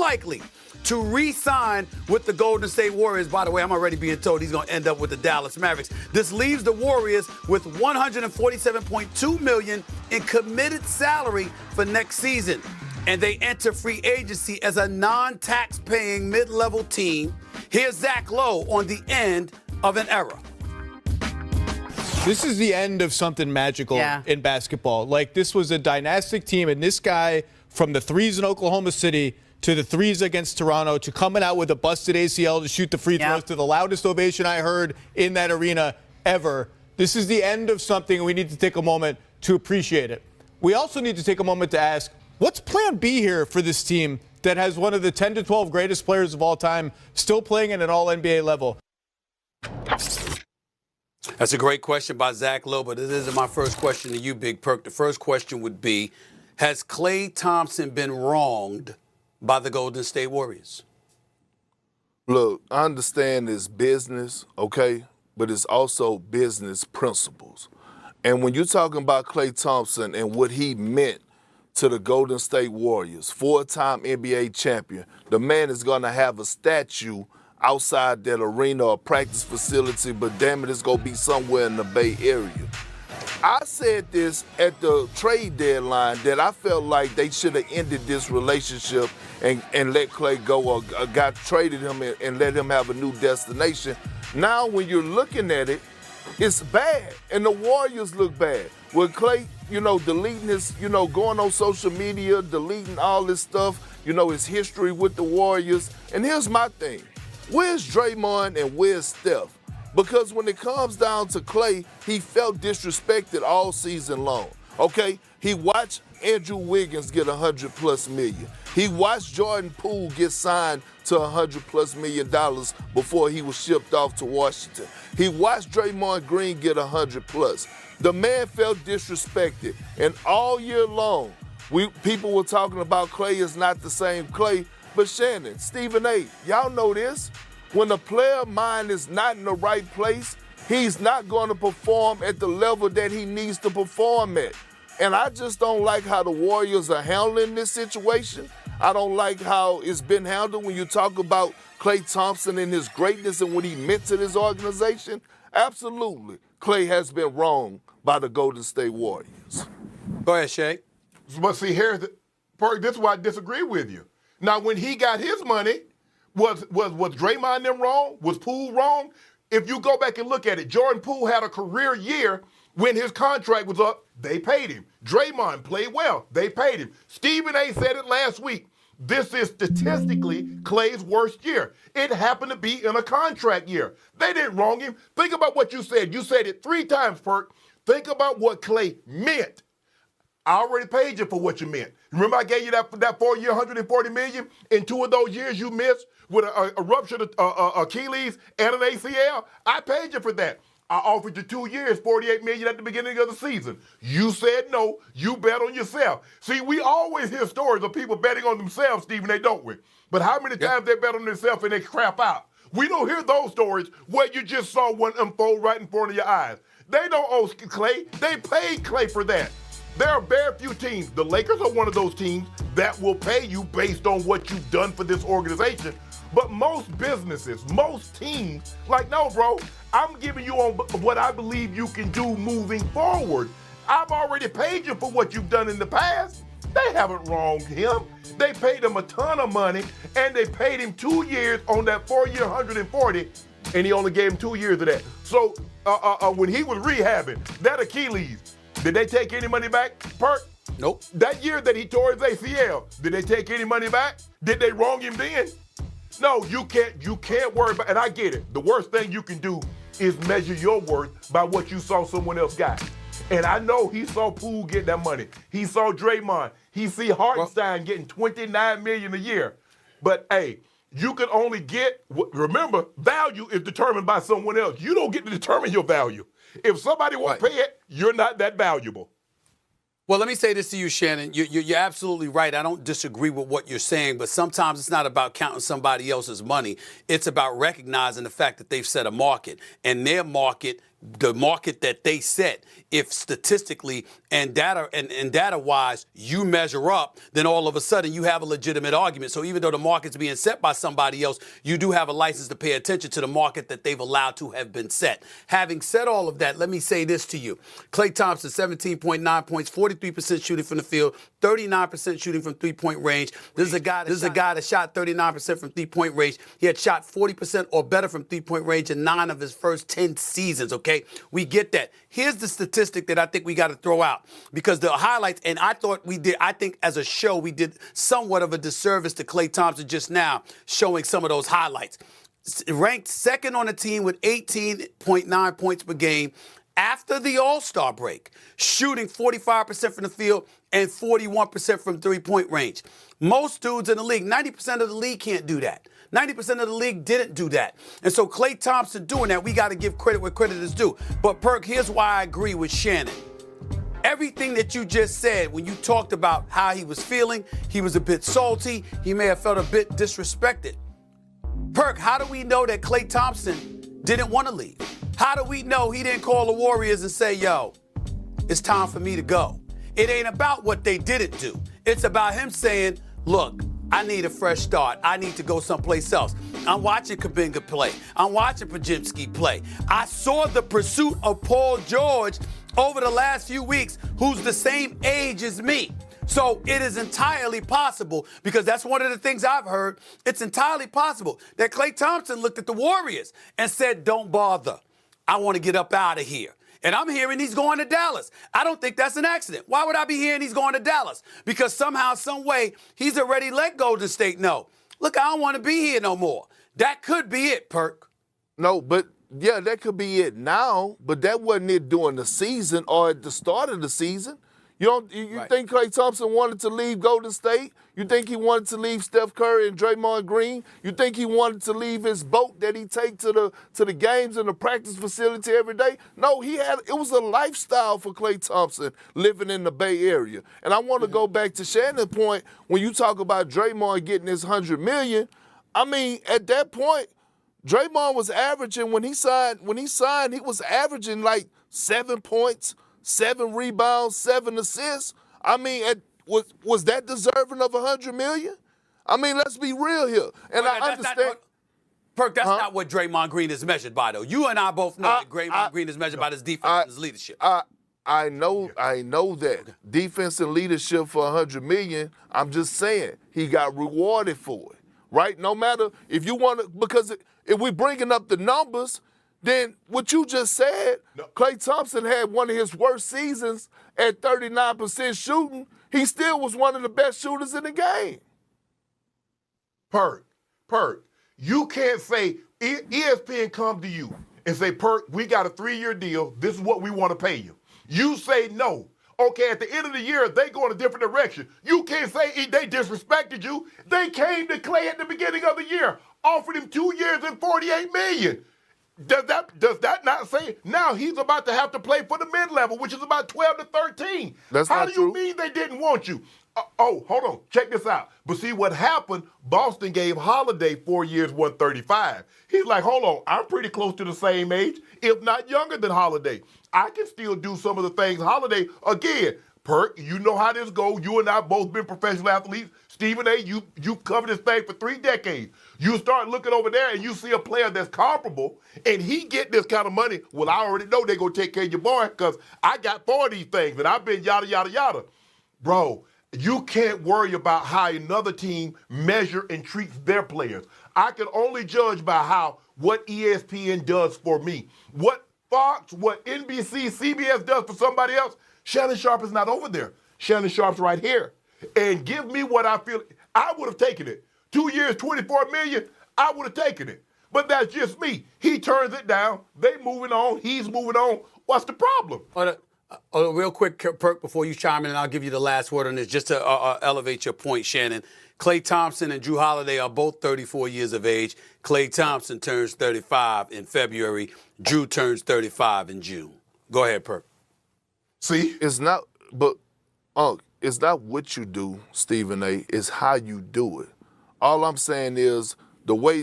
unlikely to re-sign with the Golden State Warriors. By the way, I'm already being told he's going to end up with the Dallas Mavericks. This leaves the Warriors with $147.2 million in committed salary for next season. And they enter free agency as a non-tax-paying mid-level team. Here's Zach Lowe on the end of an era. This is the end of something magical in basketball. Like, this was a dynastic team, and this guy, from the threes in Oklahoma City to the threes against Toronto, to coming out with a busted ACL to shoot the free throws, to the loudest ovation I heard in that arena ever. This is the end of something, and we need to take a moment to appreciate it. We also need to take a moment to ask, what's plan B here for this team that has one of the 10 to 12 greatest players of all time still playing at an all-NBA level? That's a great question by Zach Lowe, but this isn't my first question to you, Big Perk. The first question would be, has Klay Thompson been wronged by the Golden State Warriors? Look, I understand it's business, okay, but it's also business principles. And when you're talking about Klay Thompson and what he meant to the Golden State Warriors, four-time NBA champion, the man is going to have a statue outside that arena or practice facility, but damn it, it's going to be somewhere in the Bay Area. I said this at the trade deadline that I felt like they should have ended this relationship and let Klay go, or got traded him and let him have a new destination. Now when you're looking at it, it's bad, and the Warriors look bad. With Klay, deleting his, going on social media, deleting all this stuff, his history with the Warriors. And here's my thing. Where's Draymond and where's Steph? Because when it comes down to Klay, he felt disrespected all season long, okay? He watched Andrew Wiggins get $100+ million. He watched Jordan Poole get signed to $100+ million before he was shipped off to Washington. He watched Draymond Green get $100+. The man felt disrespected, and all year long, people were talking about Klay is not the same Klay. But Shannon, Stephen A., y'all know this. When a player mind is not in the right place, he's not going to perform at the level that he needs to perform at. And I just don't like how the Warriors are handling this situation. I don't like how it's been handled when you talk about Klay Thompson and his greatness and what he meant to this organization. Absolutely, Klay has been wronged by the Golden State Warriors. Go ahead, Shay. But see, this is why I disagree with you. Now, when he got his money, was Draymond them wrong? Was Poole wrong? If you go back and look at it, Jordan Poole had a career year when his contract was up. They paid him. Draymond played well. They paid him. Stephen A. said it last week. This is statistically Klay's worst year. It happened to be in a contract year. They didn't wrong him. Think about what you said. You said it 3 times, Perk. Think about what Klay meant. I already paid you for what you meant. Remember I gave you that 4-year, $140 million? In 2 of those years you missed with a ruptured Achilles and an ACL? I paid you for that. I offered you 2 years, $48 million at the beginning of the season. You said no. You bet on yourself. See, we always hear stories of people betting on themselves, Stephen, they don't we? But how many times they bet on themselves and they crap out? We don't hear those stories where you just saw one unfold right in front of your eyes. They don't owe Klay. They paid Klay for that. There are very few teams. The Lakers are one of those teams that will pay you based on what you've done for this organization. But most businesses, most teams, like, no, bro, I'm giving you on what I believe you can do moving forward. I've already paid you for what you've done in the past. They haven't wronged him. They paid him a ton of money, and they paid him 2 years on that 4-year, $140, and he only gave him 2 years of that. So when he was rehabbing that Achilles, did they take any money back, Perk? Nope. That year that he tore his ACL, did they take any money back? Did they wrong him then? No, you can't worry about it. And I get it. The worst thing you can do is measure your worth by what you saw someone else got. And I know he saw Poole get that money. He saw Draymond. He see Hartenstein getting $29 million a year. But hey, you can only get, remember, value is determined by someone else. You don't get to determine your value. If somebody won't pay it, you're not that valuable. Well, let me say this to you, Shannon. You're absolutely right. I don't disagree with what you're saying, but sometimes it's not about counting somebody else's money. It's about recognizing the fact that they've set a market, and their market the market that they set, if statistically and data wise you measure up, then all of a sudden you have a legitimate argument. So even though the market's being set by somebody else, you do have a license to pay attention to the market that they've allowed to have been set. Having said all of that, let me say this to you. Klay Thompson, 17.9 points, 43% shooting from the field, 39% shooting from three-point range. This is a guy that shot 39% from three-point range. He had shot 40% or better from three-point range in 9 of his first 10 seasons, okay? We get that. Here's the statistic that I think we got to throw out, because the highlights, and I think as a show, we did somewhat of a disservice to Klay Thompson just now, showing some of those highlights. Ranked second on the team with 18.9 points per game after the All-Star break, shooting 45% from the field and 41% from three-point range. Most dudes in the league, 90% of the league can't do that. 90% of the league didn't do that. And so Klay Thompson doing that, we got to give credit where credit is due. But, Perk, here's why I agree with Shannon. Everything that you just said, when you talked about how he was feeling, he was a bit salty, he may have felt a bit disrespected. Perk, how do we know that Klay Thompson didn't want to leave? How do we know he didn't call the Warriors and say, yo, it's time for me to go? It ain't about what they didn't do. It's about him saying, look, I need a fresh start. I need to go someplace else. I'm watching Kuminga play. I'm watching Podziemski play. I saw the pursuit of Paul George over the last few weeks, who's the same age as me. So it is entirely possible, because that's one of the things I've heard, it's entirely possible that Klay Thompson looked at the Warriors and said, don't bother. I want to get up out of here. And I'm hearing he's going to Dallas. I don't think that's an accident. Why would I be hearing he's going to Dallas? Because somehow, some way, he's already let Golden State know, look, I don't want to be here no more. That could be it, Perk. No, but yeah, that could be it now, but that wasn't it during the season or at the start of the season. You Right. think Klay Thompson wanted to leave Golden State? You think he wanted to leave Steph Curry and Draymond Green? You think he wanted to leave his boat that he take to the games and the practice facility every day? No, it was a lifestyle for Klay Thompson living in the Bay Area. And I want to go back to Shannon's point when you talk about Draymond getting his $100 million. I mean, at that point, Draymond was averaging when he signed, he was averaging like 7 points, 7 rebounds, 7 assists. I mean, was that deserving of $100 million? I mean, let's be real here. And I understand. Perk, that's not what Draymond Green is measured by, though. You and I both know that Draymond Green is measured by his defense and his leadership. I know that. Defense and leadership for $100 million, I'm just saying, he got rewarded for it, right? No matter if you want to, because if we're bringing up the numbers, then what you just said, Klay Thompson had one of his worst seasons at 39% shooting. He still was one of the best shooters in the game. Perk, you can't say, ESPN come to you and say, Perk, we got a 3-year deal. This is what we want to pay you. You say no. Okay, at the end of the year, they go in a different direction. You can't say they disrespected you. They came to Klay at the beginning of the year, offered him 2 years and $48 million. Does that not say now he's about to have to play for the mid-level, which is about 12 to 13? That's How not do true. you mean they didn't want you? Hold on. Check this out. But see what happened, Boston gave Holiday 4 years, 135. He's like, hold on, I'm pretty close to the same age, if not younger than Holiday. I can still do some of the things Holiday, again, Perk, you know how this goes. You and I both been professional athletes. Stephen A., you've covered this thing for 3 decades. You start looking over there and you see a player that's comparable and he get this kind of money. Well, I already know they're going to take care of your boy because I got 4 of these things and I've been yada, yada, yada. Bro, you can't worry about how another team measure and treats their players. I can only judge by what ESPN does for me. What Fox, what NBC, CBS does for somebody else, Shannon Sharpe is not over there. Shannon Sharpe's right here. And give me what I feel. I would have taken it. 2 years, $24 million, I would have taken it. But that's just me. He turns it down. They moving on. He's moving on. What's the problem? Real quick, Perk, before you chime in, and I'll give you the last word on this, just to elevate your point, Shannon. Klay Thompson and Jrue Holiday are both 34 years of age. Klay Thompson turns 35 in February. Jrue turns 35 in June. Go ahead, Perk. See? It's not what you do, Stephen A., it's how you do it. All I'm saying is the way